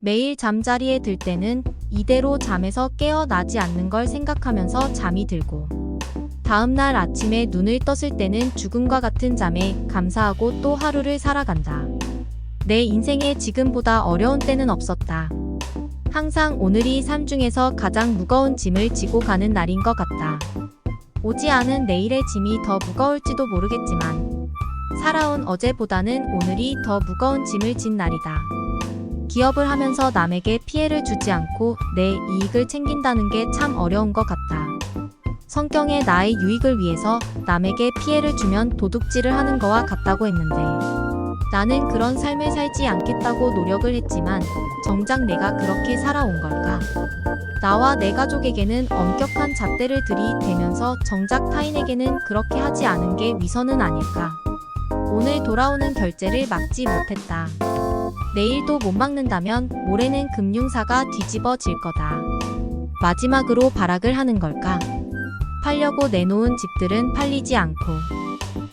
매일 잠자리에 들 때는 이대로 잠에서 깨어나지 않는 걸 생각하면서 잠이 들고, 다음날 아침에 눈을 떴을 때는 죽음과 같은 잠에 감사하고 또 하루를 살아간다. 내 인생에 지금보다 어려운 때는 없었다. 항상 오늘이 삶 중에서 가장 무거운 짐을 지고 가는 날인 것 같다. 오지 않은 내일의 짐이 더 무거울지도 모르겠지만, 살아온 어제보다는 오늘이 더 무거운 짐을 진 날이다. 기업을 하면서 남에게 피해를 주지 않고 내 이익을 챙긴다는 게 참 어려운 것 같다. 성경에 나의 유익을 위해서 남에게 피해를 주면 도둑질을 하는 거와 같다고 했는데, 나는 그런 삶을 살지 않겠다고 노력을 했지만 정작 내가 그렇게 살아온 걸까? 나와 내 가족에게는 엄격한 잣대를 들이대면서 정작 타인에게는 그렇게 하지 않은 게 위선은 아닐까? 오늘 돌아오는 결제를 막지 못했다. 내일도 못 막는다면 모레는 금융사가 뒤집어질 거다. 마지막으로 발악을 하는 걸까? 팔려고 내놓은 집들은 팔리지 않고,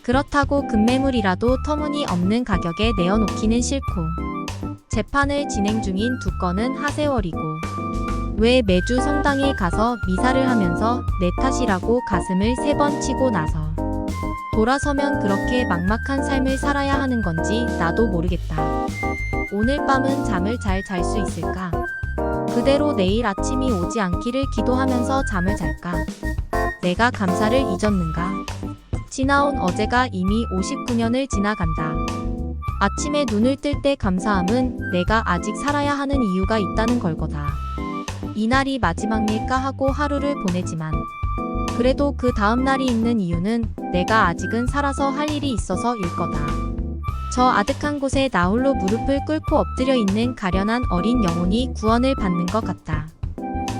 그렇다고 급매물이라도 터무니없는 가격에 내어놓기는 싫고, 재판을 진행 중인 두 건은 하세월이고, 왜 매주 성당에 가서 미사를 하면서 내 탓이라고 가슴을 3번 치고 나서 돌아서면 그렇게 막막한 삶을 살아야 하는 건지 나도 모르겠다. 오늘 밤은 잠을 잘 잘 수 있을까? 그대로 내일 아침이 오지 않기를 기도하면서 잠을 잘까? 내가 감사를 잊었는가? 지나온 어제가 이미 59년을 지나간다. 아침에 눈을 뜰 때 감사함은 내가 아직 살아야 하는 이유가 있다는 걸 거다. 이날이 마지막일까 하고 하루를 보내지만, 그래도 그 다음 날이 있는 이유는 내가 아직은 살아서 할 일이 있어서일 거다. 저 아득한 곳에 나 홀로 무릎을 꿇고 엎드려 있는 가련한 어린 영혼이 구원을 받는 것 같다.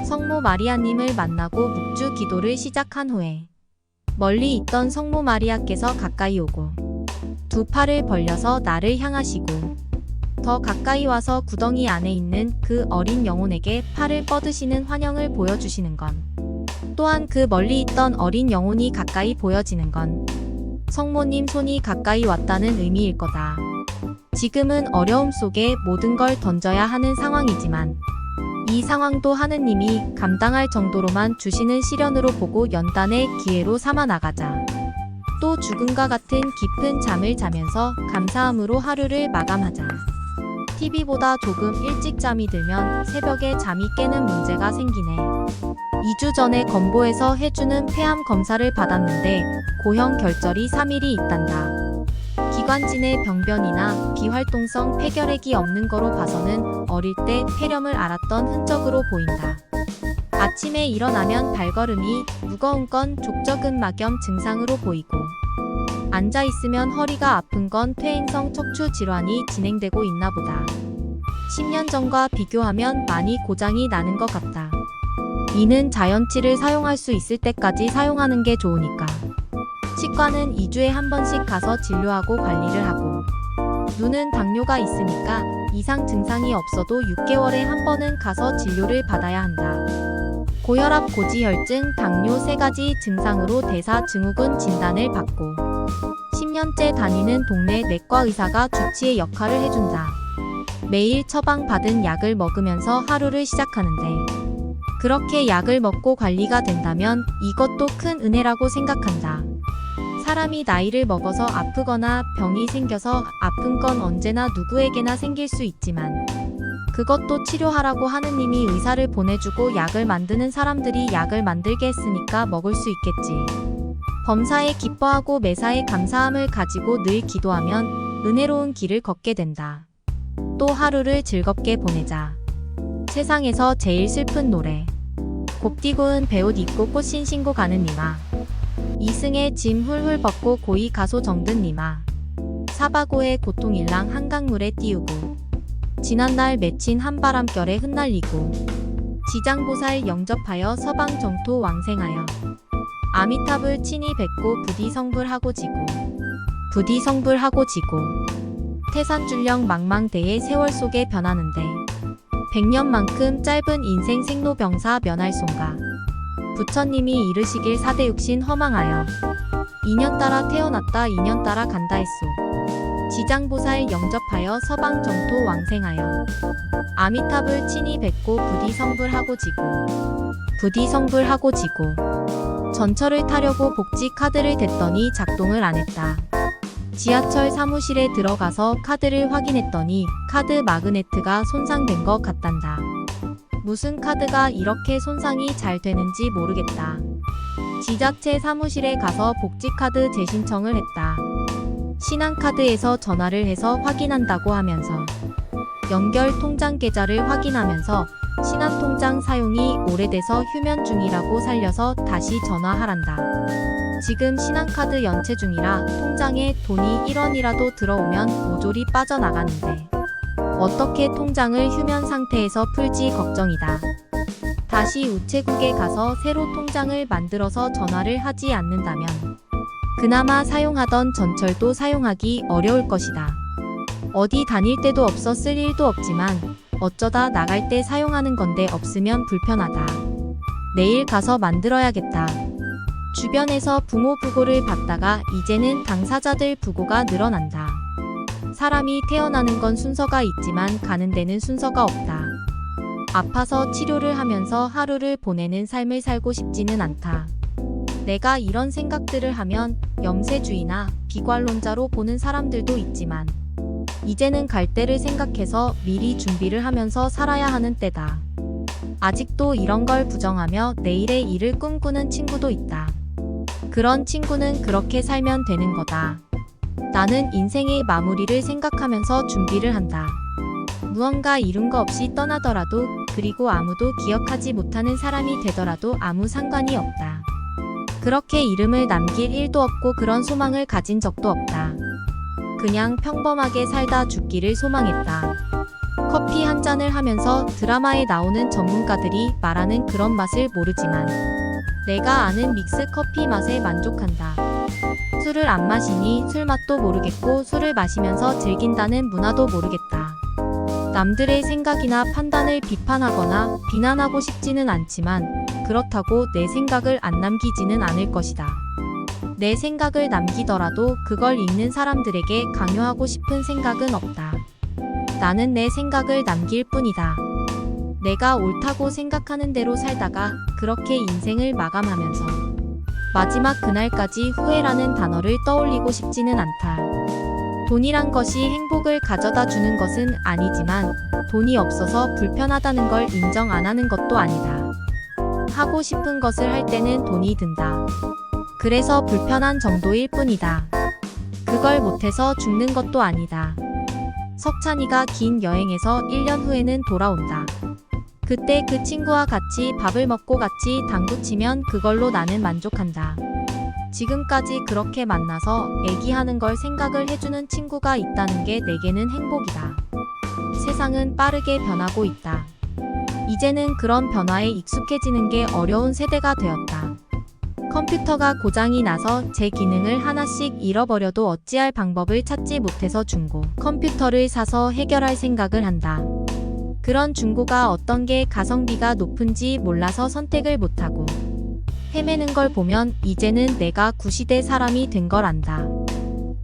성모 마리아님을 만나고 묵주 기도를 시작한 후에 멀리 있던 성모 마리아께서 가까이 오고 두 팔을 벌려서 나를 향하시고 더 가까이 와서 구덩이 안에 있는 그 어린 영혼에게 팔을 뻗으시는 환영을 보여주시는 건, 또한 그 멀리 있던 어린 영혼이 가까이 보여지는 건 성모님 손이 가까이 왔다는 의미일 거다. 지금은 어려움 속에 모든 걸 던져야 하는 상황이지만 이 상황도 하느님이 감당할 정도로만 주시는 시련으로 보고 연단의 기회로 삼아 나가자. 또 죽음과 같은 깊은 잠을 자면서 감사함으로 하루를 마감하자. TV보다 조금 일찍 잠이 들면 새벽에 잠이 깨는 문제가 생기네. 2주 전에 건보에서 해주는 폐암 검사를 받았는데 고형 결절이 3일이 있단다. 기관진의 병변이나 비활동성 폐결핵이 없는 거로 봐서는 어릴 때 폐렴을 앓았던 흔적으로 보인다. 아침에 일어나면 발걸음이 무거운 건 족저근막염 증상으로 보이고, 앉아 있으면 허리가 아픈 건 퇴행성 척추 질환이 진행되고 있나 보다. 10년 전과 비교하면 많이 고장이 나는 것 같다. 이는 자연치를 사용할 수 있을 때까지 사용하는 게 좋으니까. 치과는 2주에 한 번씩 가서 진료하고 관리를 하고, 눈은 당뇨가 있으니까 이상 증상이 없어도 6개월에 한 번은 가서 진료를 받아야 한다. 고혈압, 고지혈증, 당뇨 3가지 증상으로 대사증후군 진단을 받고 10년째 다니는 동네 내과 의사가 주치의 역할을 해준다. 매일 처방받은 약을 먹으면서 하루를 시작하는데, 그렇게 약을 먹고 관리가 된다면 이것도 큰 은혜라고 생각한다. 사람이 나이를 먹어서 아프거나 병이 생겨서 아픈 건 언제나 누구에게나 생길 수 있지만, 그것도 치료하라고 하느님이 의사를 보내주고 약을 만드는 사람들이 약을 만들게 했으니까 먹을 수 있겠지. 범사에 기뻐하고 매사에 감사함을 가지고 늘 기도하면 은혜로운 길을 걷게 된다. 또 하루를 즐겁게 보내자. 세상에서 제일 슬픈 노래. 곱디고은 배옷 입고 꽃신 신고 가는 니마. 이승의 짐 훌훌 벗고 고이 가소 정든 니마. 사바고의 고통일랑 한강물에 띄우고 지난날 맺힌 한바람결에 흩날리고 지장보살 영접하여 서방 정토 왕생하여 아미타불 친히 뵙고 부디 성불하고 지고 부디 성불하고 지고 태산줄령 망망대해 세월 속에 변하는데 100년만큼 짧은 인생 생로병사 면할손가. 부처님이 이르시길 사대육신 허망하여 2년 따라 태어났다 2년 따라 간다 했소. 지장보살 영접하여 서방 정토 왕생하여 아미탑을 친히 뵙고 부디성불하고 지고 전철을 타려고 복지 카드를 댔더니 작동을 안 했다. 지하철 사무실에 들어가서 카드를 확인했더니 카드 마그네트가 손상된 것 같단다. 무슨 카드가 이렇게 손상이 잘 되는지 모르겠다. 지자체 사무실에 가서 복지카드 재신청을 했다. 신한카드에서 전화를 해서 확인한다고 하면서 연결 통장 계좌를 확인하면서 신한통장 사용이 오래돼서 휴면 중이라고 살려서 다시 전화하란다. 지금 신한카드 연체 중이라 통장에 돈이 1원이라도 들어오면 모조리 빠져나가는데 어떻게 통장을 휴면 상태에서 풀지 걱정이다. 다시 우체국에 가서 새로 통장을 만들어서 전화를 하지 않는다면 그나마 사용하던 전철도 사용하기 어려울 것이다. 어디 다닐 데도 없어 쓸 일도 없지만 어쩌다 나갈 때 사용하는 건데 없으면 불편하다. 내일 가서 만들어야겠다. 주변에서 부모 부고를 받다가 이제는 당사자들 부고가 늘어난다. 사람이 태어나는 건 순서가 있지만 가는 데는 순서가 없다. 아파서 치료를 하면서 하루를 보내는 삶을 살고 싶지는 않다. 내가 이런 생각들을 하면 염세주의나 비관론자로 보는 사람들도 있지만 이제는 갈 때를 생각해서 미리 준비를 하면서 살아야 하는 때다. 아직도 이런 걸 부정하며 내일의 일을 꿈꾸는 친구도 있다. 그런 친구는 그렇게 살면 되는 거다. 나는 인생의 마무리를 생각하면서 준비를 한다. 무언가 이룬 거 없이 떠나더라도 그리고 아무도 기억하지 못하는 사람이 되더라도 아무 상관이 없다. 그렇게 이름을 남길 일도 없고 그런 소망을 가진 적도 없다. 그냥 평범하게 살다 죽기를 소망했다. 커피 한 잔을 하면서 드라마에 나오는 전문가들이 말하는 그런 맛을 모르지만 내가 아는 믹스 커피 맛에 만족한다. 술을 안 마시니 술 맛도 모르겠고 술을 마시면서 즐긴다는 문화도 모르겠다. 남들의 생각이나 판단을 비판하거나 비난하고 싶지는 않지만 그렇다고 내 생각을 안 남기지는 않을 것이다. 내 생각을 남기더라도 그걸 읽는 사람들에게 강요하고 싶은 생각은 없다. 나는 내 생각을 남길 뿐이다. 내가 옳다고 생각하는 대로 살다가 그렇게 인생을 마감하면서 마지막 그날까지 후회라는 단어를 떠올리고 싶지는 않다. 돈이란 것이 행복을 가져다 주는 것은 아니지만 돈이 없어서 불편하다는 걸 인정 안 하는 것도 아니다. 하고 싶은 것을 할 때는 돈이 든다. 그래서 불편한 정도일 뿐이다. 그걸 못해서 죽는 것도 아니다. 석찬이가 긴 여행에서 1년 후에는 돌아온다. 그때 그 친구와 같이 밥을 먹고 같이 당구 치면 그걸로 나는 만족한다. 지금까지 그렇게 만나서 애기하는 걸 생각을 해주는 친구가 있다는 게 내게는 행복이다. 세상은 빠르게 변하고 있다. 이제는 그런 변화에 익숙해지는 게 어려운 세대가 되었다. 컴퓨터가 고장이 나서 제 기능을 하나씩 잃어버려도 어찌할 방법을 찾지 못해서 중고 컴퓨터를 사서 해결할 생각을 한다. 그런 중고가 어떤 게 가성비가 높은지 몰라서 선택을 못하고 헤매는 걸 보면 이제는 내가 구시대 사람이 된 걸 안다.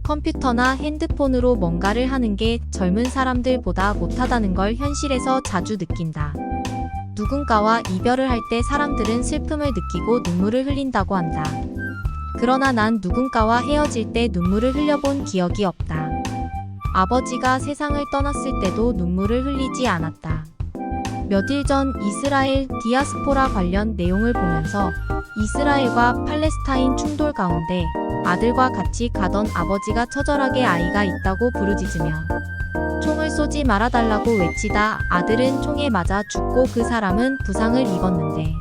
컴퓨터나 핸드폰으로 뭔가를 하는 게 젊은 사람들보다 못하다는 걸 현실에서 자주 느낀다. 누군가와 이별을 할 때 사람들은 슬픔을 느끼고 눈물을 흘린다고 한다. 그러나 난 누군가와 헤어질 때 눈물을 흘려본 기억이 없다. 아버지가 세상을 떠났을 때도 눈물을 흘리지 않았다. 며칠 전 이스라엘 디아스포라 관련 내용을 보면서 이스라엘과 팔레스타인 충돌 가운데 아들과 같이 가던 아버지가 처절하게 아이가 있다고 부르짖으며 총을 쏘지 말아달라고 외치다 아들은 총에 맞아 죽고 그 사람은 부상을 입었는데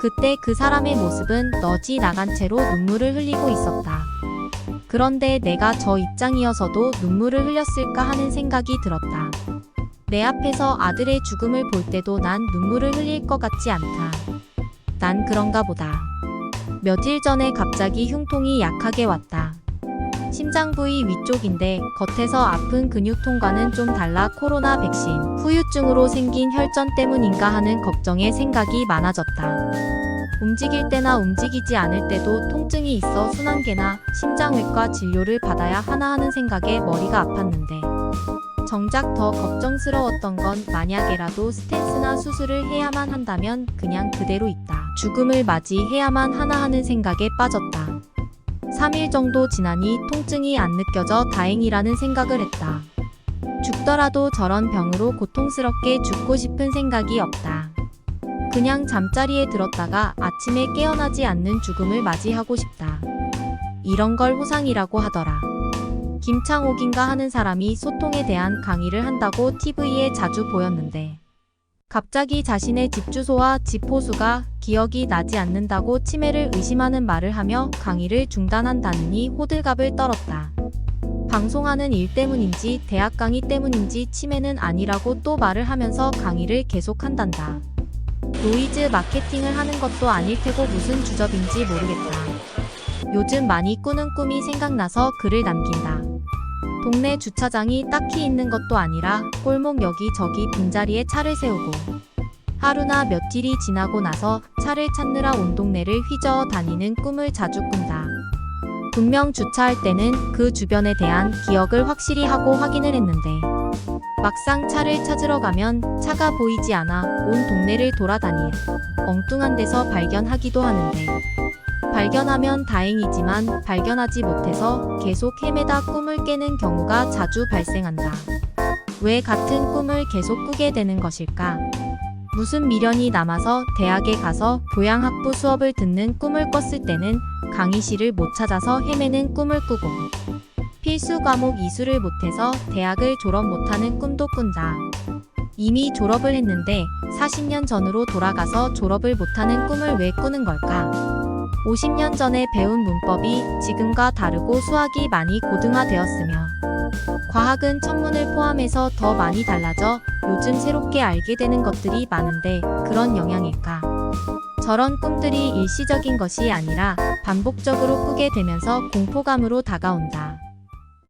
그때 그 사람의 모습은 너지 나간 채로 눈물을 흘리고 있었다. 그런데 내가 저 입장이어서도 눈물을 흘렸을까 하는 생각이 들었다. 내 앞에서 아들의 죽음을 볼 때도 난 눈물을 흘릴 것 같지 않다. 난 그런가 보다. 며칠 전에 갑자기 흉통이 약하게 왔다. 심장 부위 위쪽인데 겉에서 아픈 근육통과는 좀 달라 코로나 백신 후유증으로 생긴 혈전 때문인가 하는 걱정에 생각이 많아졌다. 움직일 때나 움직이지 않을 때도 통증이 있어 순환계나 심장외과 진료를 받아야 하나 하는 생각에 머리가 아팠는데 정작 더 걱정스러웠던 건 만약에라도 스탠스나 수술을 해야만 한다면 그냥 그대로 있다. 죽음을 맞이해야만 하나 하는 생각에 빠졌다. 3일 정도 지나니 통증이 안 느껴져 다행이라는 생각을 했다. 죽더라도 저런 병으로 고통스럽게 죽고 싶은 생각이 없다. 그냥 잠자리에 들었다가 아침에 깨어나지 않는 죽음을 맞이하고 싶다. 이런 걸 호상이라고 하더라. 김창옥인가 하는 사람이 소통에 대한 강의를 한다고 TV에 자주 보였는데 갑자기 자신의 집 주소와 집 호수가 기억이 나지 않는다고 치매를 의심하는 말을 하며 강의를 중단한다느니 호들갑을 떨었다. 방송하는 일 때문인지 대학 강의 때문인지 치매는 아니라고 또 말을 하면서 강의를 계속한단다. 노이즈 마케팅을 하는 것도 아닐 테고 무슨 주접인지 모르겠다. 요즘 많이 꾸는 꿈이 생각나서 글을 남긴다. 동네 주차장이 딱히 있는 것도 아니라 골목 여기저기 빈자리에 차를 세우고 하루나 며칠이 지나고 나서 차를 찾느라 온 동네를 휘저어 다니는 꿈을 자주 꾼다. 분명 주차할 때는 그 주변에 대한 기억을 확실히 하고 확인을 했는데 막상 차를 찾으러 가면 차가 보이지 않아 온 동네를 돌아다니 엉뚱한 데서 발견하기도 하는데 발견하면 다행이지만 발견하지 못해서 계속 헤매다 꿈을 깨는 경우가 자주 발생한다. 왜 같은 꿈을 계속 꾸게 되는 것일까? 무슨 미련이 남아서 대학에 가서 교양학부 수업을 듣는 꿈을 꿨을 때는 강의실을 못 찾아서 헤매는 꿈을 꾸고 필수 과목 이수를 못해서 대학을 졸업 못하는 꿈도 꾼다. 이미 졸업을 했는데 40년 전으로 돌아가서 졸업을 못하는 꿈을 왜 꾸는 걸까? 50년 전에 배운 문법이 지금과 다르고 수학이 많이 고등화되었으며 과학은 천문을 포함해서 더 많이 달라져 요즘 새롭게 알게 되는 것들이 많은데 그런 영향일까? 저런 꿈들이 일시적인 것이 아니라 반복적으로 꾸게 되면서 공포감으로 다가온다.